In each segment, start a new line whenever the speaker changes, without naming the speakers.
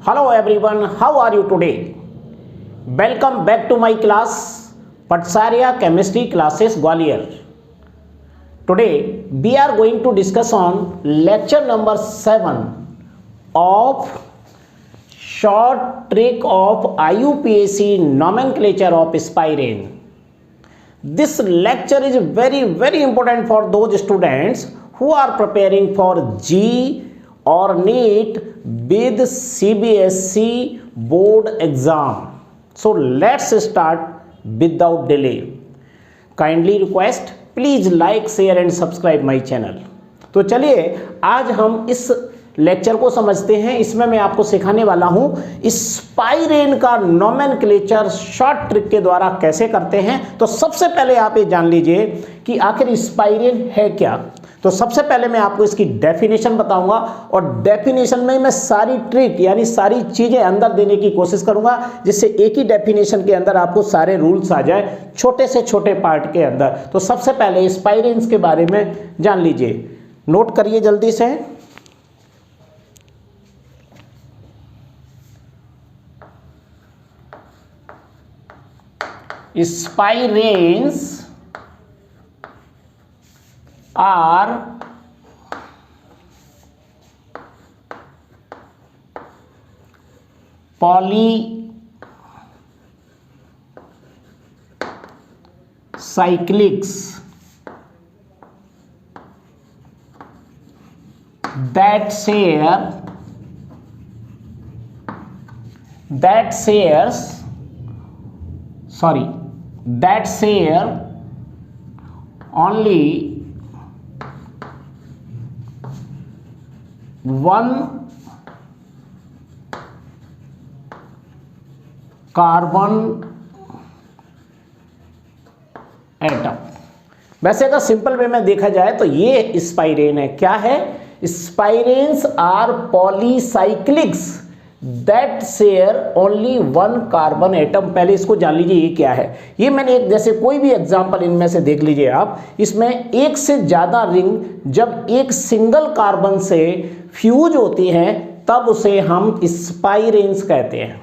Hello everyone, how are you today? Welcome back to my class, Patsarya Chemistry Classes Gwalior. Today we are going to discuss on lecture number 7 of short trick of IUPAC nomenclature of styrene. This lecture is very important for those students who are preparing for JEE or NEET with CBSE board exam. So let's start without delay. Kindly request, please like, share and subscribe my channel. तो चलिए आज हम इस lecture को समझते हैं। इसमें मैं आपको सिखाने वाला हूं स्पाइरेन का नोमेनक्लेचर शॉर्ट ट्रिक के द्वारा कैसे करते हैं। तो सबसे पहले आप ये जान लीजिए कि आखिर स्पाइरेन है क्या। तो सबसे पहले मैं आपको इसकी डेफिनेशन बताऊंगा और डेफिनेशन में मैं सारी ट्रिक यानी सारी चीजें अंदर देने की कोशिश करूंगा जिससे एक ही डेफिनेशन के अंदर आपको सारे रूल्स आ जाए छोटे से छोटे पार्ट के अंदर। तो सबसे पहले स्पाइरेन्स के बारे में जान लीजिए, नोट करिए जल्दी से। Spirenes are polycyclics that share only one carbon atom. वैसे अगर सिंपल वे में देखा जाए तो ये स्पाइरेन है। क्या है? Spiranes are polycyclics that share only one carbon atom. पहले इसको जान लीजिए ये क्या है। ये मैंने एक जैसे कोई भी एग्जांपल इनमें से देख लीजिए आप, इसमें एक से ज्यादा रिंग जब एक सिंगल कार्बन से फ्यूज होती हैं तब उसे हम स्पाइरेन्स कहते हैं।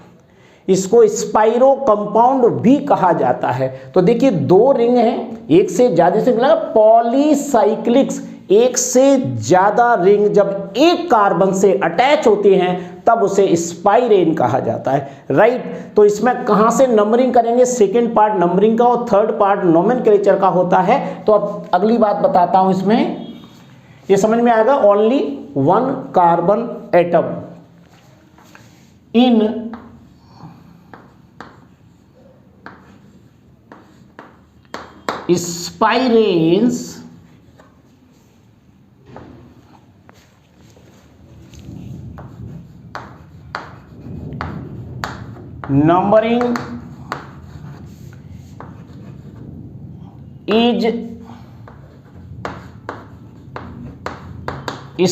इसको स्पाइरो कंपाउंड भी कहा जाता है। तो देखिए दो रिंग हैं, एक से ज्यादा से मिला पॉलीसाइक्लिक्स, एक से ज्यादा रिंग जब एक कार्बन से अटैच होती हैं तब उसे स्पाइरेन कहा जाता है। राइट। तो इसमें कहां से नंबरिंग करेंगे? सेकेंड पार्ट नंबरिंग का और थर्ड पार्ट नोमेनक्लेचर का होता है। तो अब अगली बात बताता हूं, इसमें ये समझ में आएगा। Only one carbon atom in spiranes numbering is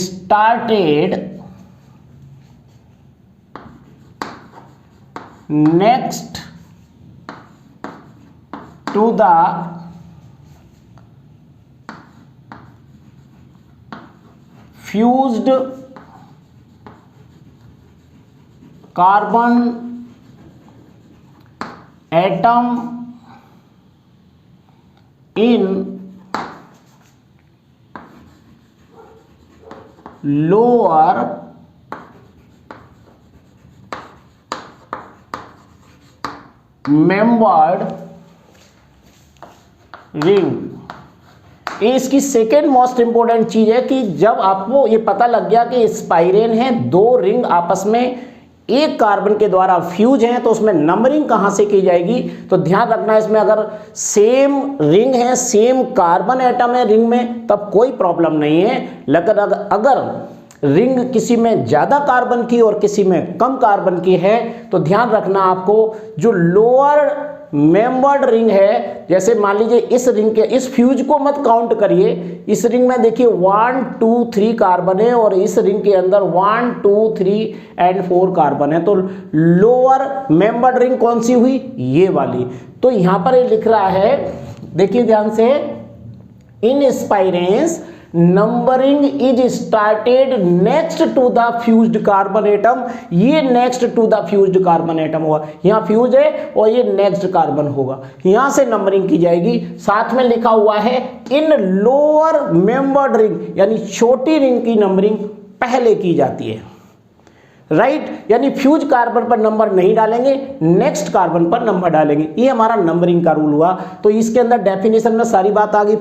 started next to the fused carbon atom in lower membered ring। ये इसकी सेकेंड मोस्ट इंपोर्टेंट चीज है कि जब आपको ये पता लग गया कि स्पाइरेन है, दो रिंग आपस में एक कार्बन के द्वारा फ्यूज हैं, तो उसमें नंबरिंग कहां से की जाएगी? तो ध्यान रखना इसमें अगर सेम रिंग है, सेम कार्बन एटम है रिंग में, तब कोई प्रॉब्लम नहीं है। लेकिन अगर रिंग किसी में ज्यादा कार्बन की और किसी में कम कार्बन की है तो ध्यान रखना आपको जो लोअर मेंबर्ड रिंग है, जैसे मान लीजिए इस रिंग के इस फ्यूज को मत काउंट करिए, इस रिंग में देखिए 1 2 3 कार्बन है और इस रिंग के अंदर 1 2 3 एंड 4 कार्बन है। तो लोअर मेंबर्ड रिंग कौन सी हुई? ये वाली। तो यहां पर ये लिख रहा है, देखिए ध्यान से, in spiranes numbering is started next to the fused carbon atom. ये next to the fused carbon atom होगा, यहाँ फ्यूज है और ये नेक्स्ट कार्बन होगा, यहां से नंबरिंग की जाएगी। साथ में लिखा हुआ है इन लोअर मेंबर्ड रिंग, यानी छोटी रिंग की नंबरिंग पहले की जाती है, राइट यानी फ्यूज कार्बन पर नंबर नहीं डालेंगे, नेक्स्ट कार्बन पर नंबर डालेंगे। ये हमारा नंबरिंग का रूल हुआ। तो इसके अंदर डेफिनेशन में सारी बात आ गई।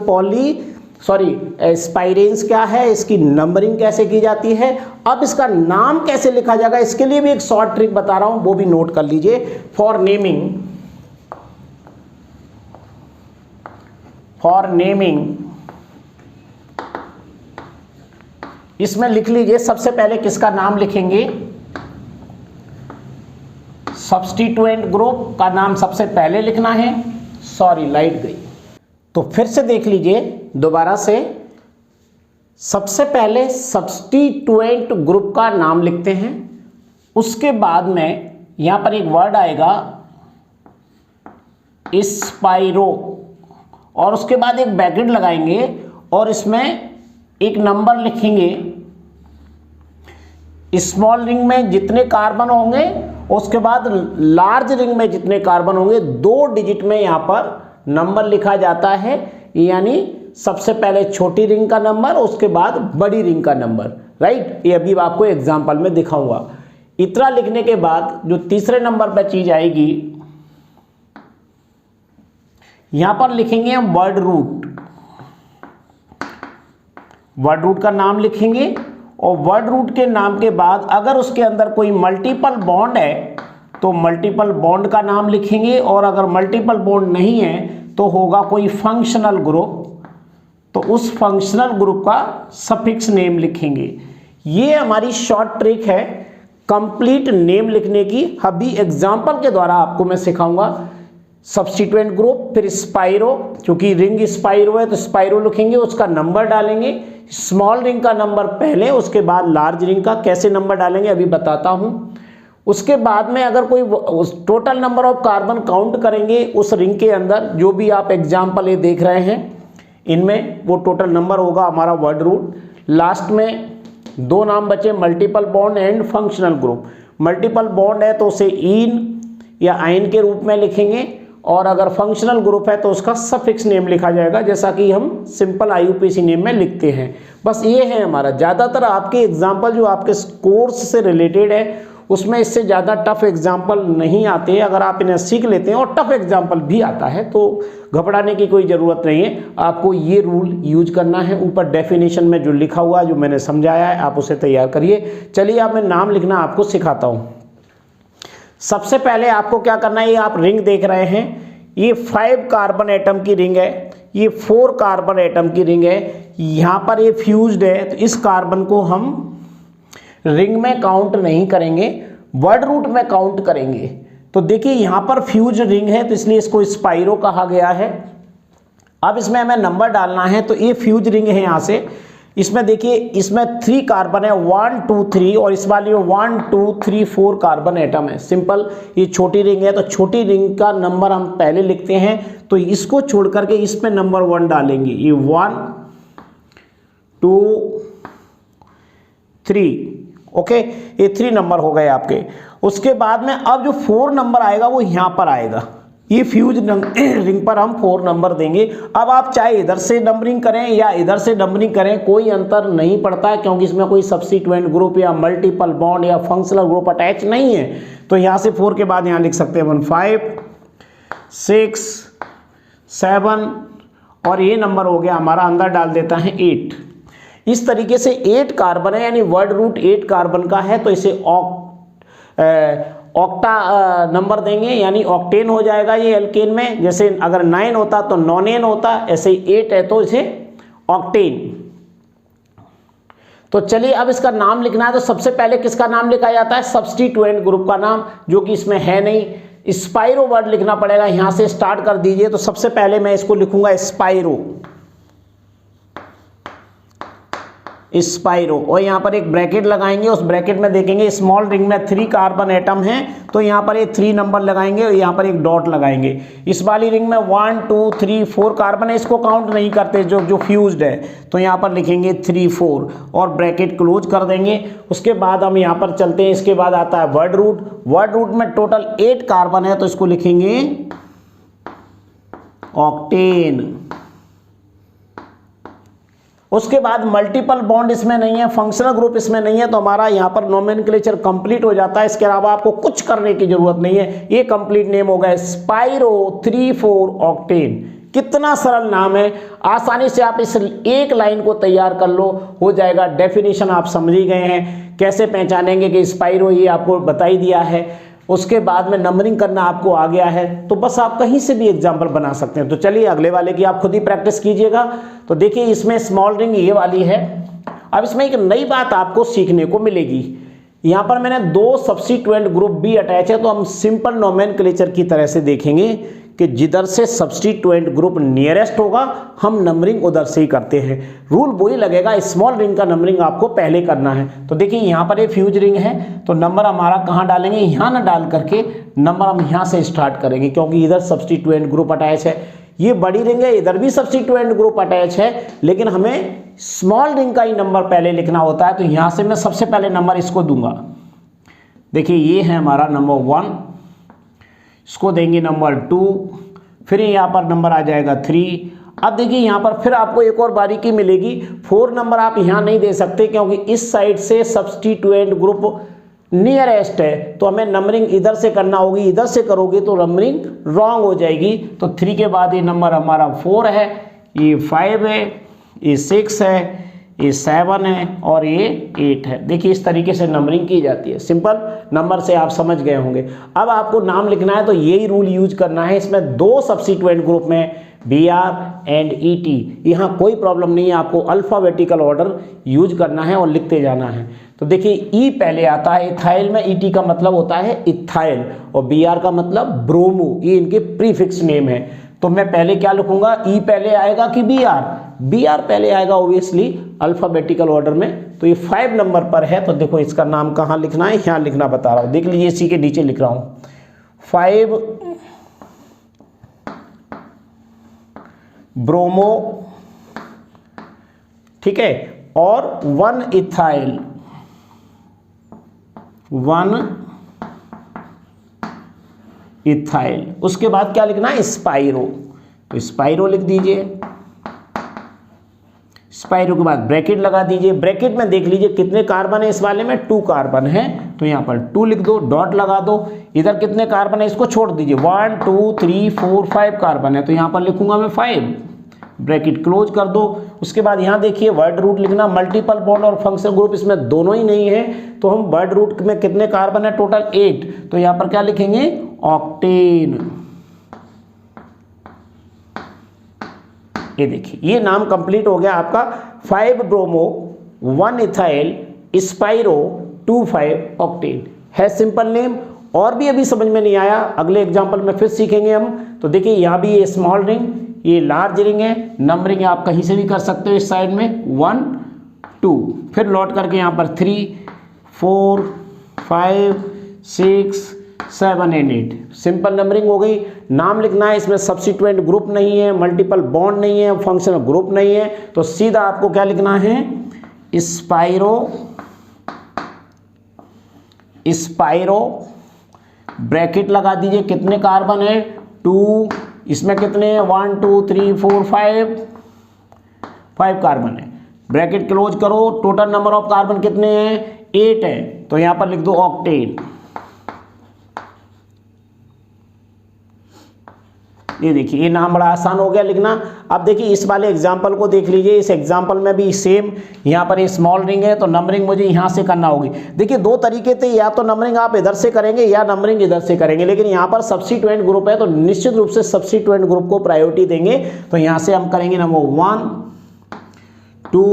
स्पाइरेंस क्या है, इसकी नंबरिंग कैसे की जाती है। अब इसका नाम कैसे लिखा जाएगा, इसके लिए भी एक शॉर्ट ट्रिक बता रहा हूं, वो भी नोट कर लीजिए। फॉर नेमिंग इसमें लिख लीजिए, सबसे पहले किसका नाम लिखेंगे, सब्स्टिट्यूएंट ग्रुप का नाम सबसे पहले लिखना है। सॉरी लाइट गई, तो फिर से देख लीजिए दोबारा से। सबसे पहले सब्स्टिट्यूएंट ग्रुप का नाम लिखते हैं, उसके बाद में यहां पर एक वर्ड आएगा स्पाइरो, और उसके बाद एक ब्रैकेट लगाएंगे और इसमें एक नंबर लिखेंगे। स्मॉल रिंग में जितने कार्बन होंगे, उसके बाद लार्ज रिंग में जितने कार्बन होंगे, 2 डिजिट में यहां पर नंबर लिखा जाता है। यानी सबसे पहले छोटी रिंग का नंबर, उसके बाद बड़ी रिंग का नंबर, राइट। ये अभी आपको एग्जांपल में दिखाऊंगा। इतना लिखने के बाद जो तीसरे नंबर पर चीज आएगी, यहां पर लिखेंगे हम वर्ड रूट। वर्ड रूट का नाम लिखेंगे और वर्ड रूट के नाम के बाद अगर उसके अंदर कोई मल्टीपल बॉन्ड है तो मल्टीपल बॉन्ड का नाम लिखेंगे, और अगर मल्टीपल बॉन्ड नहीं है तो होगा कोई फंक्शनल ग्रुप, तो उस फंक्शनल ग्रुप का सफिक्स नेम लिखेंगे। ये हमारी शॉर्ट ट्रिक है कंप्लीट नेम लिखने की। अभी एग्जांपल के द्वारा आपको मैं सिखाऊंगा। सब्स्टिट्यूएंट ग्रुप, फिर स्पाइरो, क्योंकि रिंग स्पाइरो है तो स्पाइरो लिखेंगे, उसका नंबर डालेंगे। स्मॉल रिंग का नंबर पहले, उसके बाद लार्ज रिंग का। कैसे नंबर डालेंगे अभी बताता हूं। उसके बाद में अगर कोई total number of carbon count करेंगे उस रिंग के अंदर, जो भी आप एग्जाम्पल ये देख रहे हैं इनमें, वो टोटल नंबर होगा हमारा वर्ड रूट। लास्ट में 2 नाम बचे, multiple bond and functional group. Multiple bond है तो उसे इन या आइन के रूप में लिखेंगे, और अगर फंक्शनल ग्रुप है तो उसका सफिक्स नेम लिखा जाएगा, जैसा कि हम सिंपल IUPAC नेम में लिखते हैं। बस ये है हमारा। ज़्यादातर आपके एग्जाम्पल जो आपके कोर्स से रिलेटेड है उसमें इससे ज़्यादा टफ एग्जाम्पल नहीं आते। अगर आप इन्हें सीख लेते हैं, और टफ एग्जाम्पल भी आता है, तो घबराने की कोई ज़रूरत नहीं है। आपको ये रूल यूज करना है। ऊपर डेफिनेशन में जो लिखा हुआ है, जो मैंने समझाया है, आप उसे तैयार करिए। चलिए अब मैं नाम लिखना आपको सिखाता हूँ। सबसे पहले आपको क्या करना है, ये आप रिंग देख रहे हैं, ये 5 कार्बन एटम की रिंग है, ये 4 कार्बन एटम की रिंग है। यहाँ पर ये फ्यूज्ड है, तो इस कार्बन को हम रिंग में काउंट नहीं करेंगे, वर्ड रूट में काउंट करेंगे। तो देखिए यहाँ पर फ्यूज रिंग है, तो इसलिए इसको स्पाइरो कहा गया है। अब इसमें हमें नंबर डालना है, तो ये फ्यूज रिंग है। यहाँ से इसमें देखिए, इसमें 3 कार्बन है, 1 2 3, और इस वाली में 1 2 3 4 कार्बन एटम है। सिंपल, ये छोटी रिंग है तो छोटी रिंग का नंबर हम पहले लिखते हैं, तो इसको छोड़ करके इस पे नंबर 1 डालेंगे। ये 1 2 3, ओके, ये 3 नंबर हो गए आपके। उसके बाद में अब जो 4 नंबर आएगा वो यहाँ पर आएगा। ये फ्यूज रिंग पर हम 4 नंबर देंगे। अब आप चाहे इधर से नंबरिंग करें या इधर से नंबरिंग करें, कोई अंतर नहीं पड़ता है, क्योंकि इसमें कोई सब्स्टिट्यूएंट ग्रुप या मल्टीपल बॉन्ड या फंक्शनल ग्रुप अटैच नहीं है। तो यहाँ से 4 के बाद यहाँ लिख सकते हैं 1 5 6 7, और ये नंबर हो गया हमारा, अंदर डाल देता है 8। इस तरीके से 8 कार्बन है, यानी वर्ड रूट 8 कार्बन का है, तो इसे ऑक्टा नंबर देंगे, यानी ऑक्टेन हो जाएगा ये एल्केन में। जैसे अगर 9 होता तो नॉनेन होता, ऐसे ही 8 है तो इसे ऑक्टेन। तो चलिए अब इसका नाम लिखना है, तो सबसे पहले किसका नाम लिखा जाता है, सब्स्टिट्यूएंट ग्रुप का नाम, जो कि इसमें है नहीं। स्पाइरो वर्ड लिखना पड़ेगा, यहां से स्टार्ट कर दीजिए। तो सबसे पहले मैं इसको लिखूंगा स्पाइरो। स्पाइरो, और यहाँ पर एक ब्रैकेट लगाएंगे, उस ब्रैकेट में देखेंगे स्मॉल रिंग में 3 कार्बन एटम हैं, तो यहाँ पर ये 3 नंबर लगाएंगे और यहाँ पर एक डॉट लगाएंगे। इस वाली रिंग में 1 2 3 4 कार्बन है, इसको काउंट नहीं करते जो फ्यूज्ड है, तो यहाँ पर लिखेंगे 3 4 और ब्रैकेट क्लोज कर देंगे। उसके बाद हम यहाँ पर चलते हैं, इसके बाद आता है वर्ड रूट। वर्ड रूट में टोटल 8 कार्बन है, तो इसको लिखेंगे ऑक्टेन। उसके बाद मल्टीपल बॉन्ड इसमें नहीं है, फंक्शनल ग्रुप इसमें नहीं है, तो हमारा यहाँ पर नोमेनक्लेचर कंप्लीट हो जाता है। इसके अलावा आपको कुछ करने की जरूरत नहीं है, ये कंप्लीट नेम हो गया स्पाइरो 3,4 ऑक्टेन। कितना सरल नाम है, आसानी से आप इस एक लाइन को तैयार कर लो, हो जाएगा। डेफिनेशन आप समझ ही गए हैं, कैसे पहचानेंगे कि स्पाइरो, ये आपको बता ही दिया है। उसके बाद में नंबरिंग करना आपको आ गया है, तो बस आप कहीं से भी एग्जाम्पल बना सकते हैं। तो चलिए अगले वाले की आप खुद ही प्रैक्टिस कीजिएगा। तो देखिए इसमें स्मॉल रिंग ये वाली है। अब इसमें एक नई बात आपको सीखने को मिलेगी। यहाँ पर मैंने 2 सब्स्टिट्यूएंट ग्रुप भी अटैच है, तो हम सिंपल नोमेनक्लेचर की तरह से देखेंगे कि जिधर से सब्स्टिट्यूएंट ग्रुप नियरेस्ट होगा हम नंबरिंग उधर से ही करते हैं। रूल वही लगेगा, स्मॉल रिंग का नंबरिंग आपको पहले करना है। तो देखिए यहाँ पर ये फ्यूज रिंग है, तो नंबर हमारा कहाँ डालेंगे, यहाँ ना डाल करके नंबर हम यहाँ से स्टार्ट करेंगे, क्योंकि इधर सब्स्टिट्यूएंट ग्रुप अटैच है। ये बड़ी रिंग है, इधर भी सब्स्टिट्यूएंट ग्रुप अटैच है, लेकिन हमें स्मॉल रिंग का ही नंबर पहले लिखना होता है। तो यहाँ से मैं सबसे पहले नंबर इसको दूंगा। देखिए ये है हमारा नंबर 1, इसको देंगे नंबर 2, फिर यहाँ पर नंबर आ जाएगा 3। अब देखिए यहाँ पर फिर आपको एक और बारीकी मिलेगी, 4 नंबर आप यहाँ नहीं दे सकते, क्योंकि इस साइड से सब्स्टिट्यूएंट ग्रुप नियरेस्ट है, तो हमें नंबरिंग इधर से करना होगी। इधर से करोगे तो नंबरिंग रॉन्ग हो जाएगी। तो 3 के बाद ये नंबर हमारा 4 है, ये 5 है, ये 6 है, ये 7 है और ये 8 है। देखिए इस तरीके से नंबरिंग की जाती है। सिंपल नंबर से आप समझ गए होंगे। अब आपको नाम लिखना है, तो यही रूल यूज करना है। इसमें 2 सब्स्टिट्यूएंट ग्रुप में BR एंड ET, यहाँ कोई प्रॉब्लम नहीं है, आपको अल्फ़ाबेटिकल ऑर्डर यूज करना है और लिखते जाना है। तो देखिए E पहले आता है इथाइल में, ET का मतलब होता है इथाइल और BR का मतलब ब्रोमो, ये इनके प्रीफिक्स नेम है। तो मैं पहले क्या लिखूंगा, E पहले आएगा कि BR? BR पहले आएगा ऑब्वियसली अल्फ़ाबेटिकल ऑर्डर में। तो ये 5 नंबर पर है, तो देखो इसका नाम कहाँ लिखना है, यहाँ लिखना बता रहा हूँ। देख लीजिए इसी के नीचे लिख रहा हूँ 5 ब्रोमो, ठीक है, और 1 इथाइल, 1 इथाइल। उसके बाद क्या लिखना है, स्पाइरो, तो स्पाइरो लिख दीजिए। स्पाइरो के बाद ब्रैकेट लगा दीजिए। ब्रैकेट में देख लीजिए कितने कार्बन है, इस वाले में 2 कार्बन है, तो यहाँ पर 2 लिख दो, डॉट लगा दो। इधर कितने कार्बन है, इसको छोड़ दीजिए, 1 2 3 4 5 कार्बन है, तो यहाँ पर लिखूंगा मैं 5, ब्रैकेट क्लोज कर दो। उसके बाद यहाँ देखिए वर्ड रूट लिखना, मल्टीपल बॉन्ड और फंक्शनल ग्रुप इसमें दोनों ही नहीं है, तो हम वर्ड रूट में कितने कार्बन है, टोटल 8, तो यहाँ पर क्या लिखेंगे, ऑक्टेन। ये देखिए ये नाम कंप्लीट हो गया आपका, 5 ब्रोमो 1 इथाइल स्पाइरो 2,5 ऑक्टेन है सिंपल नेम। और भी अभी समझ में नहीं आया, अगले एग्जांपल में फिर सीखेंगे हम। तो देखिए यहाँ भी ये स्मॉल रिंग, ये लार्ज रिंग है। नंबरिंग आप कहीं से भी कर सकते हो, इस साइड में 1 2, फिर लौट करके यहाँ पर 3 4 5 6 7 एंड 8, सिंपल नंबरिंग हो गई। नाम लिखना है, इसमें सब्स्टिट्यूएंट ग्रुप नहीं है, मल्टीपल बॉन्ड नहीं है, फंक्शनल ग्रुप नहीं है, तो सीधा आपको क्या लिखना है, स्पाइरो, स्पाइरो, ब्रैकेट लगा दीजिए, कितने कार्बन है, 2, इसमें कितने हैं, 1 2 3 4 5 कार्बन है, ब्रैकेट क्लोज करो। टोटल नंबर ऑफ कार्बन कितने हैं, 8 है, तो यहां पर लिख दो ऑक्टेन। ये देखिए ये नाम बड़ा आसान हो गया लिखना। अब देखिए इस वाले एग्जाम्पल को देख लीजिए, इस एग्जाम्पल में भी सेम, यहाँ पर ये स्मॉल रिंग है, तो नंबरिंग मुझे यहाँ से करना होगी। देखिए 2 तरीके थे, या तो नंबरिंग आप इधर से करेंगे या नंबरिंग इधर से करेंगे, लेकिन यहाँ पर सब्स्टिट्यूएंट ग्रुप है, तो निश्चित रूप से सब्स्टिट्यूएंट ग्रुप को प्रायोरिटी देंगे। तो यहाँ से हम करेंगे नंबर 1 2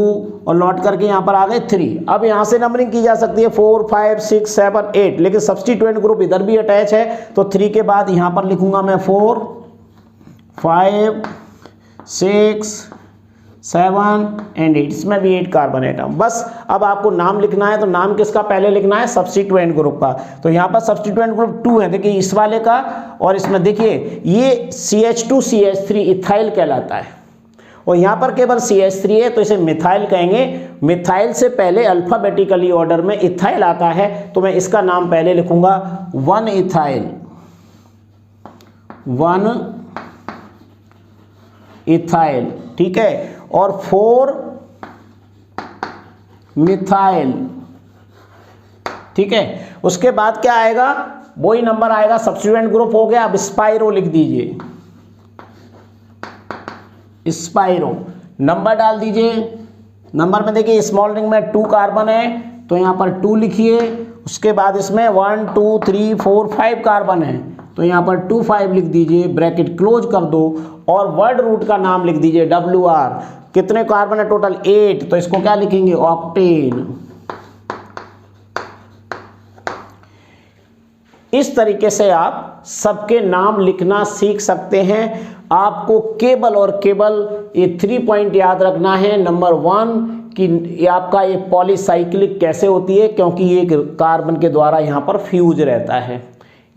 और लौट करके यहाँ पर आ गए 3। अब यहाँ से नंबरिंग की जा सकती है 4 5 6 7 8, लेकिन सब्स्टिट्यूएंट ग्रुप इधर भी अटैच है, तो 3 के बाद यहाँ पर लिखूंगा मैं 4 5 6 7 एंड 8, इसमें भी 8 कार्बन एटम। बस अब आपको नाम लिखना है, तो नाम किसका पहले लिखना है? सब्स्टिट्यूएंट ग्रुप का। तो यहाँ पर सब्स्टिट्यूएंट ग्रुप 2 है, देखिए इस वाले का, और इसमें देखिए ये CH2CH3 इथाइल कहलाता है, और यहाँ पर केवल CH3 है, तो इसे मिथाइल कहेंगे। मिथाइल से पहले अल्फाबेटिकली ऑर्डर में इथाइल आता है, तो मैं इसका नाम पहले लिखूंगा 1 इथाइल, 1 इथाइल, ठीक है, और 4 मिथाइल, ठीक है। उसके बाद क्या आएगा? वही नंबर आएगा, सब्स्टिट्यूएंट ग्रुप हो गया। अब स्पाइरो लिख दीजिए, स्पाइरो नंबर डाल दीजिए। नंबर में देखिए स्मॉल रिंग में 2 कार्बन है, तो यहाँ पर 2 लिखिए। उसके बाद इसमें 1 2 3 4 5 कार्बन है, तो यहाँ पर 2 5 लिख दीजिए, ब्रैकेट क्लोज कर दो, और वर्ड रूट का नाम लिख दीजिए WR। कितने कार्बन है टोटल? 8, तो इसको क्या लिखेंगे? ऑक्टेन। इस तरीके से आप सबके नाम लिखना सीख सकते हैं। आपको केवल और केवल ये 3 पॉइंट याद रखना है। नंबर 1 कि आपका ये पॉलीसाइक्लिक कैसे होती है, क्योंकि ये कार्बन के द्वारा यहाँ पर फ्यूज रहता है,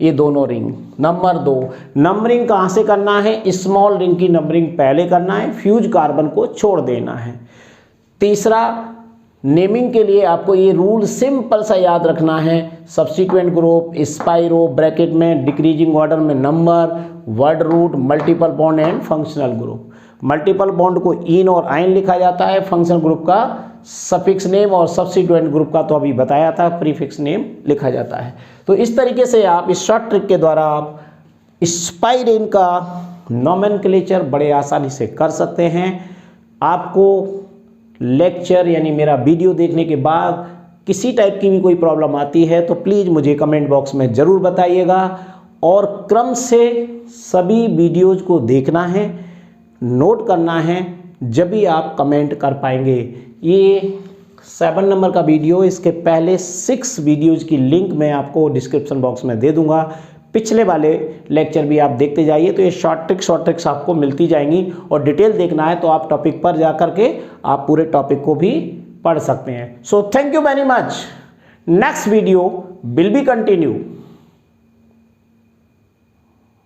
ये दोनों रिंग। नंबर 2, नंबरिंग कहाँ से करना है? स्मॉल रिंग की नंबरिंग पहले करना है, फ्यूज कार्बन को छोड़ देना है। तीसरा, नेमिंग के लिए आपको ये रूल सिंपल सा याद रखना है, सब्सिक्वेंट ग्रुप, स्पाइरो, ब्रैकेट में डिक्रीजिंग ऑर्डर में number, word root, multiple bond and functional group. Multiple bond को इन और आइन लिखा जाता है, फंक्शनल ग्रुप का सफिक्स नेम, और सब्सिट्यूएंट ग्रुप का तो अभी बताया था, प्रीफिक्स नेम लिखा जाता है। तो इस तरीके से आप इस शॉर्ट ट्रिक के द्वारा आप स्पाइरेन का नोमेनक्लेचर बड़े आसानी से कर सकते हैं। आपको लेक्चर यानी मेरा वीडियो देखने के बाद किसी टाइप की भी कोई प्रॉब्लम आती है तो प्लीज़ मुझे कमेंट बॉक्स में ज़रूर बताइएगा, और क्रम से सभी वीडियोज़ को देखना है, नोट करना है, जब भी आप कमेंट कर पाएंगे। ये 7 नंबर का वीडियो, इसके पहले 6 वीडियोज़ की लिंक मैं आपको डिस्क्रिप्शन बॉक्स में दे दूंगा। पिछले वाले लेक्चर भी आप देखते जाइए, तो ये शॉर्ट ट्रिक्स आपको मिलती जाएंगी, और डिटेल देखना है तो आप टॉपिक पर जा करके आप पूरे टॉपिक को भी पढ़ सकते हैं। So thank you very much. Next video will be continue.